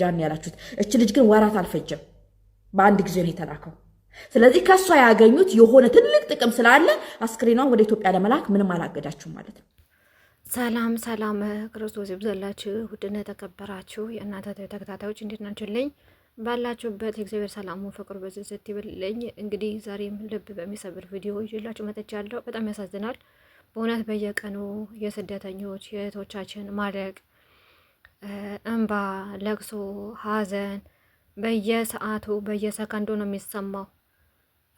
ጃን ያላችሁት። እች ልጅ ግን ወራት አልፈጀም፣ በአንድ ጊዜ ነው የተላከው። ስለዚህ ከሷ ያገኙት የሆነ ትልቅ ጥቅም ስላለ አስክሬኗን ወደ ኢትዮጵያ ለመላክ ምንም አላገዳችሁም ማለት ነው። ሰላም ሰላም፣ ክርስቶስ ይብዛላችሁ። ውድና የተከበራችሁ የእናንተ ተከታታዮች እንዴት ናችሁልኝ? ባላችሁበት የእግዚአብሔር ሰላሙ ፍቅሩ በዝዝት ይበልልኝ። እንግዲህ ዛሬም ልብ በሚሰብር ቪዲዮ ይዤላችሁ መጥቻለሁ። በጣም ያሳዝናል በእውነት በየቀኑ የስደተኞች የእህቶቻችን ማለቅ፣ እንባ፣ ለቅሶ፣ ሀዘን በየሰዓቱ በየሰከንዱ ነው የሚሰማው።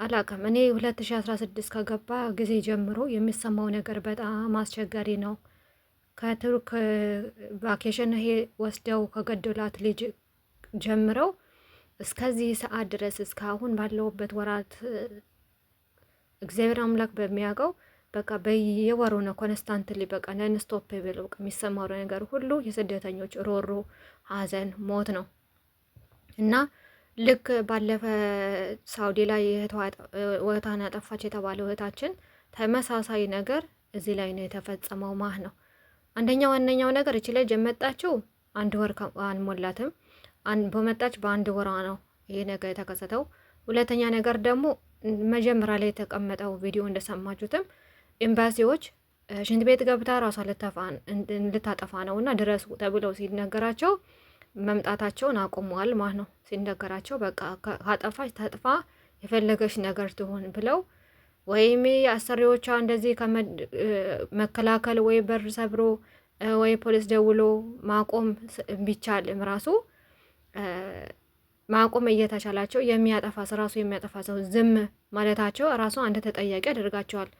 አላውቅም እኔ 2016 ከገባ ጊዜ ጀምሮ የሚሰማው ነገር በጣም አስቸጋሪ ነው። ከቱርክ ቫኬሽን ወስደው ከገደሏት ልጅ ጀምረው እስከዚህ ሰዓት ድረስ እስካሁን ባለውበት ወራት እግዚአብሔር አምላክ በሚያውቀው በቃ በየወሩ ነው ኮንስታንትሊ በቃ ነን ስቶፕ ብሎ የሚሰማው ነገር ሁሉ የስደተኞች ሮሮ፣ ሀዘን፣ ሞት ነው እና ልክ ባለፈ ሳውዲ ላይ እህቷን ያጠፋች የተባለው እህታችን ተመሳሳይ ነገር እዚህ ላይ ነው የተፈጸመው ማህ ነው። ዋነኛው ነገር እቺ ላይ የመጣችው አንድ ወር አልሞላትም። በመጣች በአንድ ወሯ ነው ይሄ ነገር የተከሰተው። ሁለተኛ ነገር ደግሞ መጀመሪያ ላይ የተቀመጠው ቪዲዮ እንደሰማችሁትም ኤምባሲዎች ሽንት ቤት ገብታ ራሷ ልታጠፋ ነው እና ድረሱ ተብለው ሲነገራቸው መምጣታቸውን አቁመዋል ማለት ነው። ሲነገራቸው በቃ ካጠፋች ታጥፋ የፈለገች ነገር ትሆን ብለው ወይም አሰሪዎቿ እንደዚህ መከላከል ወይ በር ሰብሮ ወይ ፖሊስ ደውሎ ማቆም ቢቻልም ራሱ ማቆም እየተቻላቸው የሚያጠፋ ሰው ዝም ማለታቸው ራሱ አንድ ተጠያቂ ያደርጋቸዋል።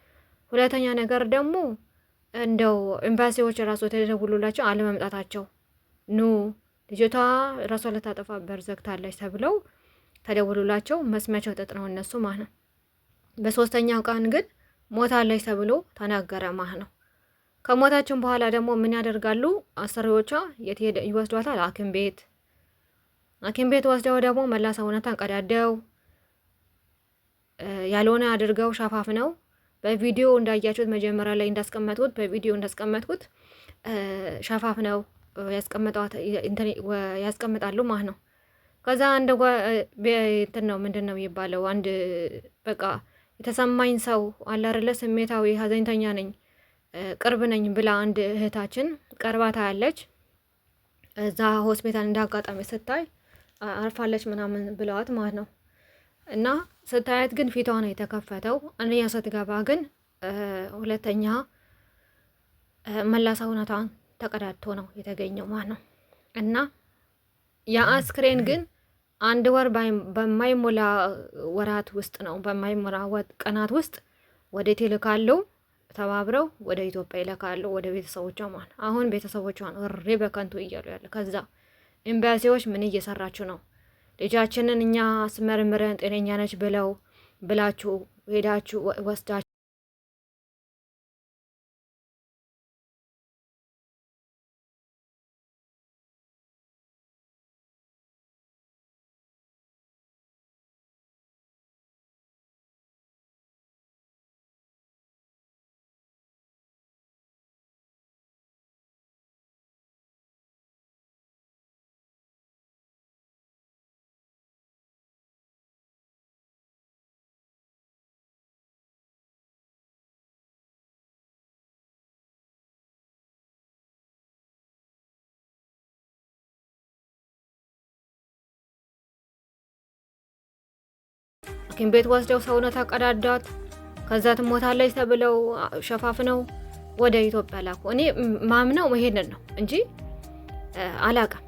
ሁለተኛ ነገር ደግሞ እንደው ኤምባሲዎች ራሱ ተደውሎላቸው አለመምጣታቸው ኑ ልጅቷ ራሷ ልታጠፋ በር ዘግታለች ተብለው ተደውሎላቸው መስሚያቸው ጥጥ ነው እነሱ ማለት ነው። በሶስተኛው ቀን ግን ሞታለች ተብሎ ተናገረ ማለት ነው። ከሞታችን በኋላ ደግሞ ምን ያደርጋሉ አሰሪዎቿ? ይወስዷታል ሐኪም ቤት ወስደው ደግሞ መላ ሰውነቷን ቀዳደው ያልሆነ አድርገው ሸፋፍ ነው። በቪዲዮ እንዳያችሁት መጀመሪያ ላይ እንዳስቀመጥኩት ሸፋፍ ነው ያስቀምጣሉ ማለት ነው። ከዛ እንትን ነው ምንድነው የሚባለው አንድ በቃ የተሰማኝ ሰው አለ አይደለ ስሜታዊ ሀዘንተኛ ነኝ ቅርብ ነኝ ብላ አንድ እህታችን ቀርባታ ያለች እዛ ሆስፒታል እንዳጋጣሚ ስታይ አርፋለች ምናምን ብለዋት ማለት ነው። እና ስታያት ግን ፊቷ ነው የተከፈተው። አንደኛ ስትገባ ግን ሁለተኛ መላ ሰውነቷን ተቀዳድቶ ነው የተገኘው ማለት ነው። እና የአስክሬን ግን አንድ ወር በማይሞላ ወራት ውስጥ ነው በማይሞላ ቀናት ውስጥ ወደ ይልካሉ ተባብረው ወደ ኢትዮጵያ ይልካሉ ወደ ቤተሰቦቿ ማለት ነው። አሁን ቤተሰቦቿን እሪ በከንቱ እያሉ ያለ ከዛ ኤምባሲዎች ምን እየሰራችሁ ነው? ልጃችንን እኛ አስመርምረን ጤነኛ ነች ብላችሁ ሄዳችሁ ወስዳችሁ ሐኪም ቤት ወስደው ሰውነት አቀዳዳት ከዛ ትሞታለች ተብለው ሸፋፍነው ወደ ኢትዮጵያ ላኩ። እኔ ማምነው መሄድን ነው እንጂ አላውቅም።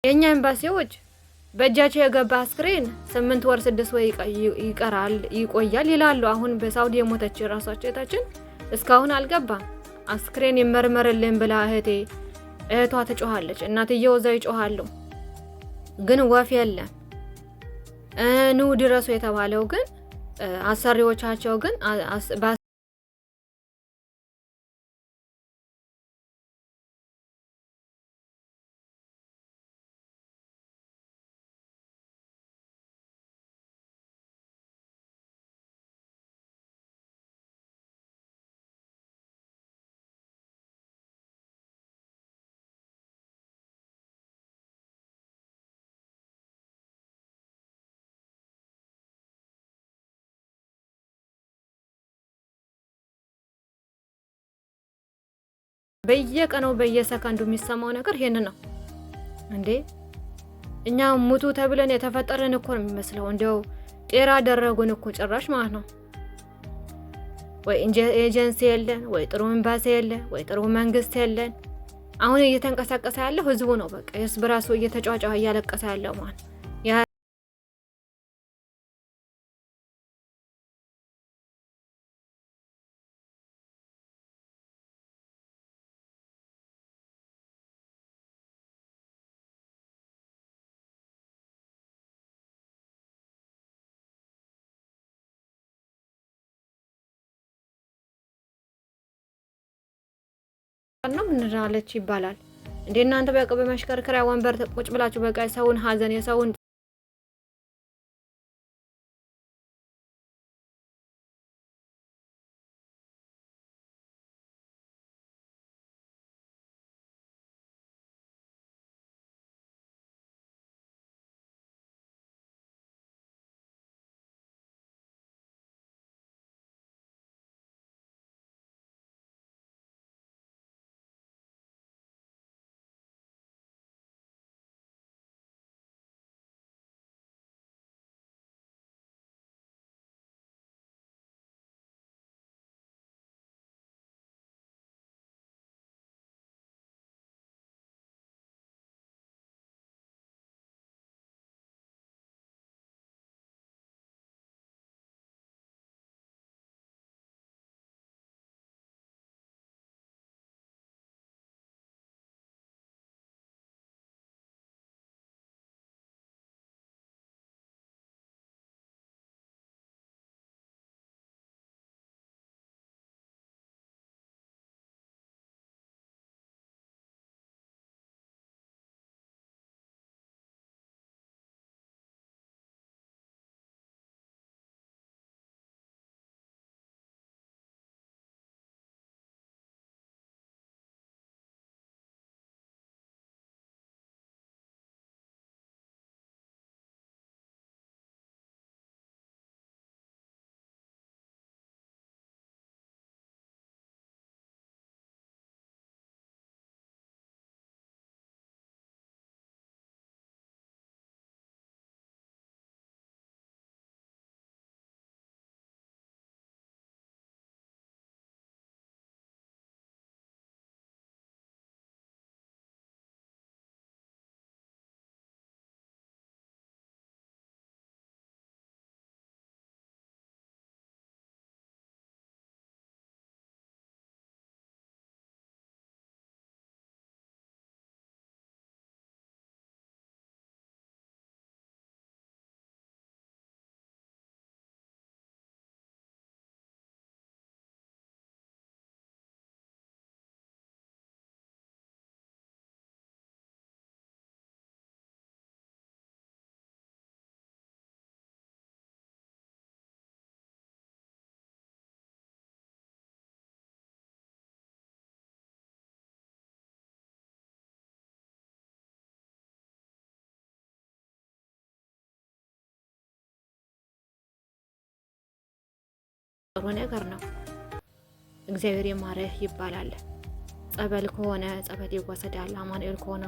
የኛ ኤምባሲዎች በእጃቸው የገባ አስክሬን 8 ወር 6 ወር ይቆያል ይላሉ። አሁን በሳውዲ የሞተች ራሳቸው እህታችን እስካሁን አልገባም። አስክሬን ይመርመርልን ብላ እህቷ ትጮሃለች፣ እናትየው እዛ ይጮሃሉ፣ ግን ወፍ የለም። ኑ ድረሱ የተባለው ግን አሰሪዎቻቸው ግን በየቀኑ በየሰከንዱ የሚሰማው ነገር ይሄን ነው እንዴ? እኛ ሙቱ ተብለን የተፈጠረን እኮ ነው የሚመስለው። እንደው ጤራ አደረጉን እኮ ጭራሽ ማለት ነው። ወይ ኤጀንሲ የለን፣ ወይ ጥሩ ኤምባሲ የለን፣ ወይ ጥሩ መንግስት የለን። አሁን እየተንቀሳቀሰ ያለው ህዝቡ ነው። በቃ ህዝብ ራሱ እየተጫጫ እያለቀሰ ያለው ማለት ነው። ምን አለች ይባላል እንዴ? እናንተ በቃ በመሽከርከሪያ ወንበር ቁጭ ብላችሁ በቃ የሰውን ሀዘን የሰውን ጥሩ ነገር ነው። እግዚአብሔር ይማረህ ይባላል። ጸበል ከሆነ ጸበል ይወሰዳል። አማኑኤል ከሆነ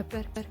ነበር።